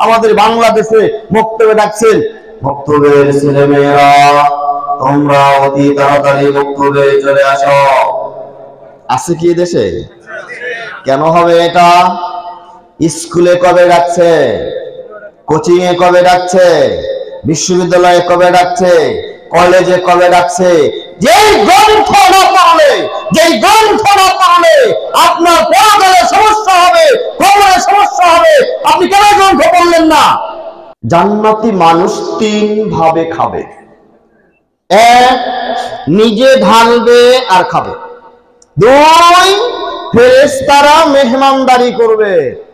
আমাদের বাংলাদেশে বক্তব্যে ডাকছেন, বক্তব্যের ছেলে মেয়েরা তোমরা অতি তাড়াতাড়ি বক্তব্যে চলে আসো। আছে কি দেশে? কেন হবে এটা? স্কুলে কবে ডাকছে, কোচিং এ কবে ডাকছে, বিশ্ববিদ্যালয়ে কবে ডাকছে, কলেজে কবে ডাকছে? যেই গ্রন্থ না পড়লে আপনার পরকালে সমস্যা হবে, কবরে সমস্যা হবে। আপনি কেন গ্রন্থ পড়লেন না? জান্নাতি মানুষ তিন ভাবে খাবে। এক, নিজে ঢালবে আর খাবে। দুই, ফেরেশতারা মেহমানদারি করবে।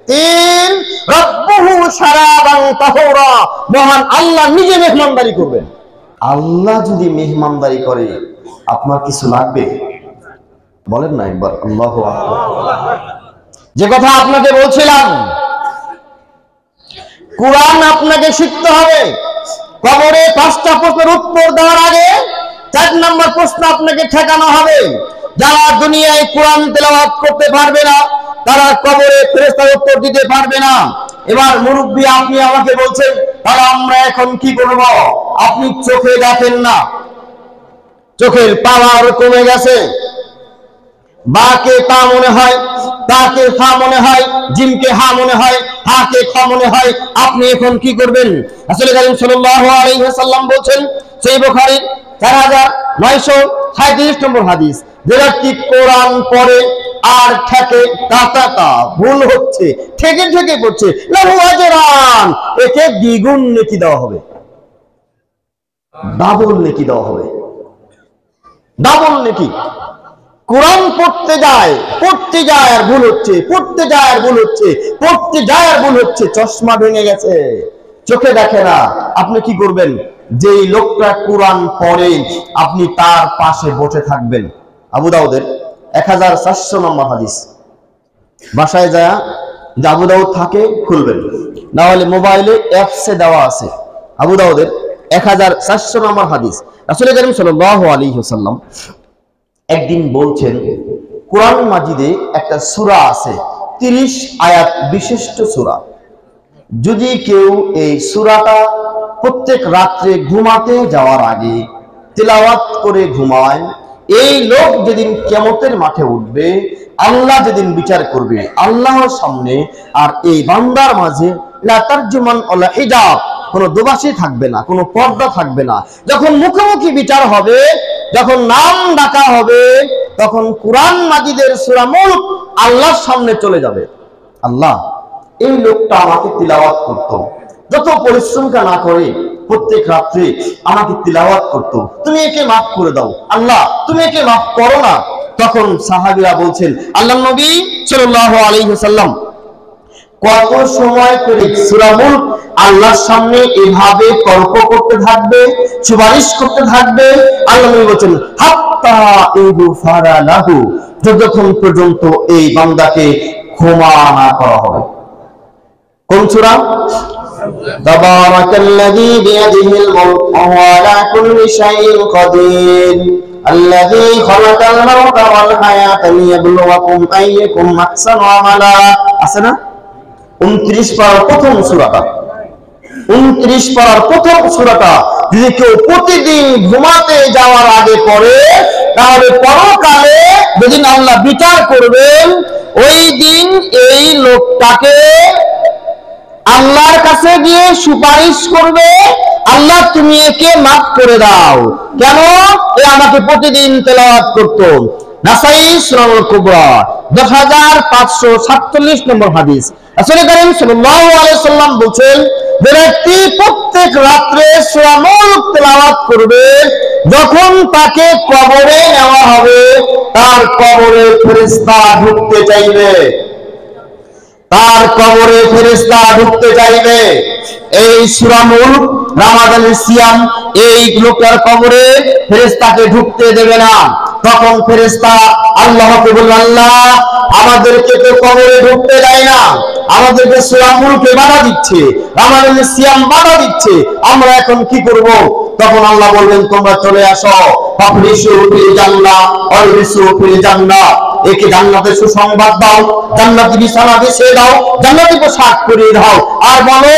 তিন, রব্বুহু শারাবান তাহুরা, মহান আল্লাহ নিজে মেহমানদারি করবেন। আল্লাহ যদি মেহমানদারি করে আপনার কিছু লাগবে? বলেন না একবার আল্লাহু আকবার। যে কথা আপনাকে বলছিলাম, কোরআন আপনাকে শিখতে হবে। কবরে 5টা প্রশ্নের উত্তর দেওয়ার আগে 4 নম্বর প্রশ্ন আপনাকে ঠেকানো হবে। যারা দুনিয়ায় কোরআন তেলাওয়াত করতে পারবে না, তারা কবরে ফেরেশতার উত্তর দিতে পারবে না। এবার মুরব্বী আপনি আমাকে বলছেন, তাহলে আমরা এখন কি করব? আপনি চোখে দেখেন না, চোখের পাওয়ার কমে গেছে। বাকে তা মনে হয়, তাকে ফা মনে হয়, জিমকে হা মনে হয়, হাকে খ মনে হয়। আপনি এখন কি করবেন? রাসূল কারীম সাল্লাল্লাহু আলাইহি ওয়াসাল্লাম বলেন, সহিহ বুখারী 4937 নম্বর হাদিস, যে ব্যক্তি কোরআন পড়ে আর ঠেকে তা ভুল হচ্ছে, ঠেকে পড়ছে, লাহু আজরান, একে দ্বিগুণ নেকি দেওয়া হবে, ডাবল নেকি দেওয়া হবে, ডাবল নেকি। কোরআন পড়তে যায় আর ভুল হচ্ছে, পড়তে যায় আর ভুল হচ্ছে, চশমা ভেঙে গেছে, চোখে দেখে না। আপনি কি করবেন? যেই লোকটা কোরআন পড়ে আপনি তার পাশে বসে থাকবেন। আবু দাউদের 1400 নম্বর হাদিস। বাসায় যায় যে আবু দাউদ থাকে খুলবেন, না হলে মোবাইলে অ্যাপসে দেওয়া আছে। আবু দাউদের 1400 নম্বর হাদিস। রাসূল কারীম সাল্লাল্লাহু আলাইহি ওয়াসাল্লাম একদিন বলছেন, কোরআন মাজিদে একটা সূরা আছে, 30 আয়াত বিশিষ্ট সূরা। যদি কেউ এই সূরাটা প্রত্যেক রাত্রে ঘুমাতে যাওয়ার আগে তেলাওয়াত করে ঘুমায়, এই লোক যেদিন কিয়ামতের মাঠে উঠবে, আল্লাহ যেদিন বিচার করবে আল্লাহর সামনে, আর এই বান্দার মাঝে লা তারজুমান ওয়ালা হিজাব, কোনো দোবাসী থাকবে না, কোনো পর্দা থাকবে না। যখন মুখোমুখি বিচার হবে, যখন নাম ডাকা হবে, তখন কোরআন মাজিদের সূরা মুলক আল্লাহর সামনে চলে যাবে। আল্লাহ, এই লোকটা আমাকে তিলাওয়াত করত, যত পরিশ্রম না করে প্রত্যেক রাত্রে আমাকে তিলাওয়াত করত, তুমি একে মাফ করে দাও। আল্লাহ, তুমি একে মাফ করো না। তখন সাহাবীরা বলছেন, আল্লাহর নবী সাল্লাল্লাহু আলাইহি ওয়াসাল্লাম কত সময় করে সূরা মুলক আল্লাহর সামনে এভাবে তর্ক করতে থাকবে, সুপারিশ করতে থাকবে। আল্লাহ নবী বলেন, হাত্তা ইগফারা লাহু, যতক্ষণ পর্যন্ত এই বান্দাকে ক্ষমা না করা হবে। কোন সূরা? তাবারাকাল্লাযী বিয়াদিহিল মুলক ওয়া হুয়া আলা কুল্লি শাইইন কাদির আল্লাযী খালাকাল মাউতা ওয়াল হায়াতা লিয়াবলুয়াকুম আইয়ুকুম আহসানু আমালা। আছে না? 29 পারার প্রথম সূরাটা, 29 পারার প্রথম সূরাটা যদি কেউ প্রতিদিন ঘুমাতে যাওয়ার আগে পড়ে, তাহলে পরকালে যেদিন আল্লাহ বিচার করবেন, ওই দিন এই লোকটাকে আল্লাহর কাছে গিয়ে সুপারিশ করবে, আল্লাহ তুমি একে মাফ করে দাও। কেন? এ আমাকে প্রতিদিন তেলাওয়াত করত। নাসাই সুনানুল কুবরা 10547 নম্বর হাদিস। রাসূল কারীম সাল্লাল্লাহু আলাইহি ওয়াসাল্লাম বলেন, যে ব্যক্তি প্রত্যেক রাত্রে সূরা মুলক তেলাওয়াত করবে, যখন তাকে কবরে নেওয়া হবে, তার কবরে ফেরেশতা ঢুকতে চাইবে, তার কবরে ফেরেশতা ঢুকতে চাইবে। এই সূরা মুলক, রমাদানের সিয়াম, এই লোকের কবরে ফেরেশতাকে ঢুকতে দেবে না। তখন ফেরেশতা আল্লাহকে বলবে, আল্লাহ, আমাদেরকে তো কবরে ঢুকতে দেয় না, আমাদেরকে সূরা মুলকে বাধা দিচ্ছে, রমাদানের সিয়াম বাধা দিচ্ছে, আমরা এখন কি করব? তখন আল্লাহ বলবেন, তোমরা চলে আসো, ফাফরিশু ফিল জান্নাহ ওয়ালবিসু ফিল জান্নাহ, একে জান্নাতের সুসংবাদ দাও, জান্নাতি বিছানা বিছিয়ে দাও, জান্নাতি পোশাক পরিয়ে দাও, আর বলো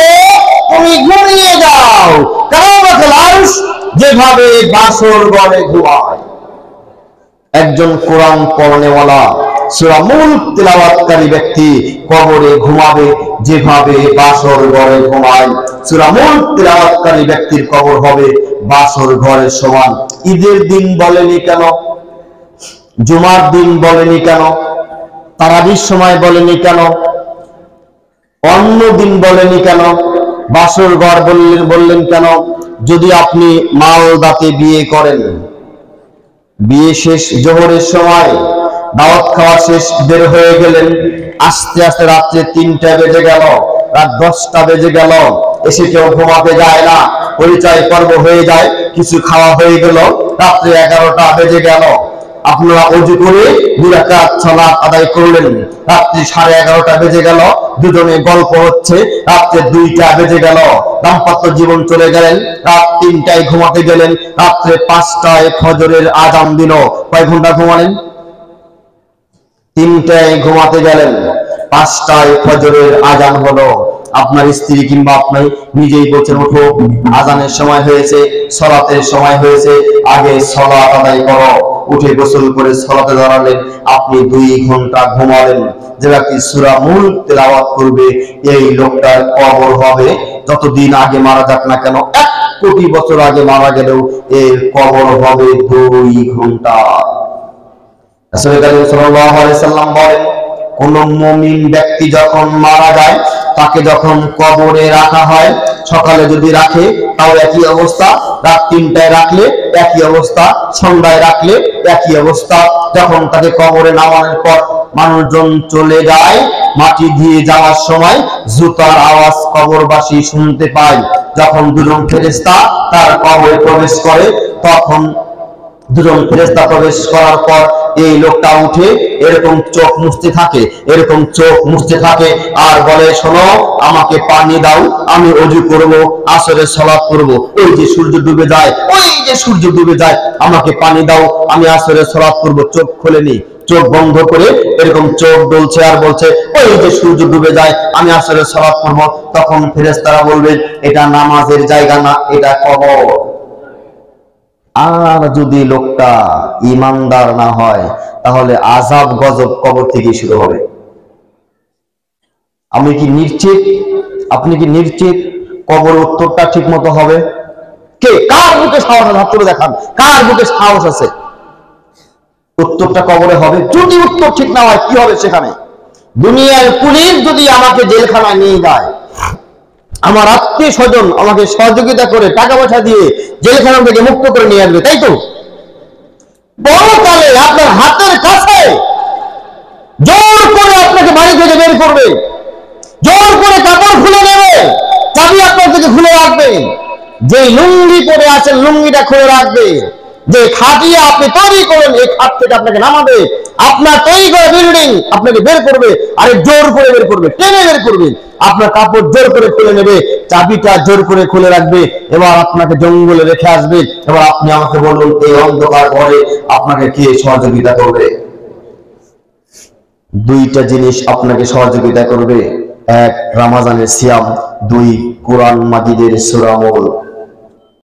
তুমি ঘুমিয়ে যাও কারামাতুল আরশ যেভাবে বাসর ঘরে ঘুমায়। একজন কোরআন পড়নেওয়ালা সূরা মুলক তিলাওয়াতকারী ব্যক্তি কবরে ঘুমাবে যেভাবে বাসর ঘরে ঘুমায়। সূরা মুলক তিলাওয়াতকারী ব্যক্তির কবর হবে বাসর ঘরের সমান। ঈদের দিন বলেনি কেন, জুমার দিন বলেনি কেন, তারাবির সময় বলেনি কেন, অন্য দিন বলেনি কেন, বাসর ঘর বললেন কেন? যদি আপনি মালদাতে বিয়ে করেন, বিয়ে শেষ জোহরের সময়, দাওয়াত খাওয়া শেষ, বের হয়ে গেলেন, আস্তে আস্তে রাত্রে 3টা বেজে গেল, রাত 10টা বেজে গেল, এসে কেউ ঘুমাতে যায় না, পরিচয় পর্ব হয়ে যায়, কিছু খাওয়া হয়ে গেল, রাত্রে 11টা বেজে গেল, আপনারা ওযু করে 2 রাকাত সালাত আদায় করলেন, রাত্রি 11:30টা বেজে গেল, দুজনে গল্প হচ্ছে, রাত্রে 2টা বেজে গেল, দাম্পত্য জীবন চলে গেলেন, রাত 3টায় ঘুমাতে গেলেন, রাত্রে 5টায় ফজরের আযান দিল, কয় ঘন্টা ঘুমালেন? 3টায় ঘুমাতে গেলেন, 5টায় ফজরের আযান হলো, আপনার স্ত্রী কিংবা আপনি নিজেই বলছেন ওঠো, আযানের সময় হয়েছে, সালাতের সময় হয়েছে, আগে সালাত আদায় করো, উঠে গোসল করে সালাতে দাঁড়ালেন, আপনি 2 ঘন্টা ঘুমালেন। যে ব্যক্তি সূরা মুলক তেলাওয়াত করবে এই লোকটার কবর হবে যতদিন আগে মারা যাক না কেন, 1 কোটি বছর আগে মারা গেলেও এর কবর হবে 2 ঘন্টা। রাসূল সাল্লাল্লাহু আলাইহি সাল্লাম বলেন, কোন মুমিন ব্যক্তি যখন মারা যায় তাকে যখন কবরে রাখা হয়, সকালে যদি রাখে তাও একই অবস্থা, রাত 3টায় রাখলে একই অবস্থা, সন্ধ্যায় রাখলে একই অবস্থা। যখন তাকে কবরে নামানোর পর মানুষজন চলে যায়, মাটি দিয়ে যাওয়ার সময় জুতার আওয়াজ কবরবাসী শুনতে পায়। যখন 2জন ফেরেশতা তার কবরে প্রবেশ করে, তখন 2জন ফেরেশতা প্রবেশ করার পর এই লোকটা উঠে এরকম চোখ মুছতে থাকে, এরকম চোখ মুছতে থাকে আর বলে, শোনো, আমাকে পানি দাও, আমি ওযু করব, আসরের সালাত করব। ওই যে সূর্য ডুবে যায়, ওই যে সূর্য ডুবে যায়, আমাকে পানি দাও, আমি আসরের সালাত করব। চোখ খোলেনি, চোখ বন্ধ করে এরকম চোখ ডলছে আর বলছে, ওই যে সূর্য ডুবে যায়, আমি আসরের সালাত করব। তখন ফেরেশতারা বলবে, এটা নামাজের জায়গা না, এটা কবর। আর যদি লোকটা ঈমানদার না হয় তাহলে আযাব গজব কবর থেকে শুরু হবে। আমি কি নিশ্চিত, আপনি কি নিশ্চিত কবর উত্তরটা ঠিক মতো হবে? কে, কার বুকে সাহস আছে? হাত তুলে দেখান, কার বুকে সাহস আছে উত্তরটা কবরে হবে? যদি উত্তর ঠিক না হয় কি হবে সেখানে? দুনিয়ার পুলিশ যদি আমাকে জেলখানায় নিয়ে যায়, আমার আত্মীয় স্বজন আমাকে সহযোগিতা করে টাকা পয়সা দিয়ে জেলখানা থেকে মুক্ত করে নিয়ে আসবে, তাই তো? পরকালে আপনার হাতের কাছে জোর করে আপনাকে বাড়ি থেকে বের করবে, জোর করে কাপড় খুলে নেবে, চাবি আপনার থেকে খুলে রাখবে, যে লুঙ্গি পরে আছেন লুঙ্গিটা খুলে রাখবে, যে খাটিয়া আপনি তৈরি করেন এই খাট থেকে আপনাকে নামাবে, আপনার তৈরি করা বিল্ডিং আপনাকে বের করবে, আরে জোর করে বের করবে, টেনে বের করবে, আপনার কাপড় জোর করে খুলে নেবে, চাবিটা জোর করে খুলে রাখবে, এবার আপনাকে জঙ্গলে রেখে আসবে। এবার আপনি আমাকে বলুন, এই অন্ধকার ঘরে আপনাকে কে সহযোগিতা করবে? 2টা জিনিস আপনাকে সহযোগিতা করবে, 1 রমজানের সিয়াম, 2 কোরআন মাজিদের সূরা মুলক।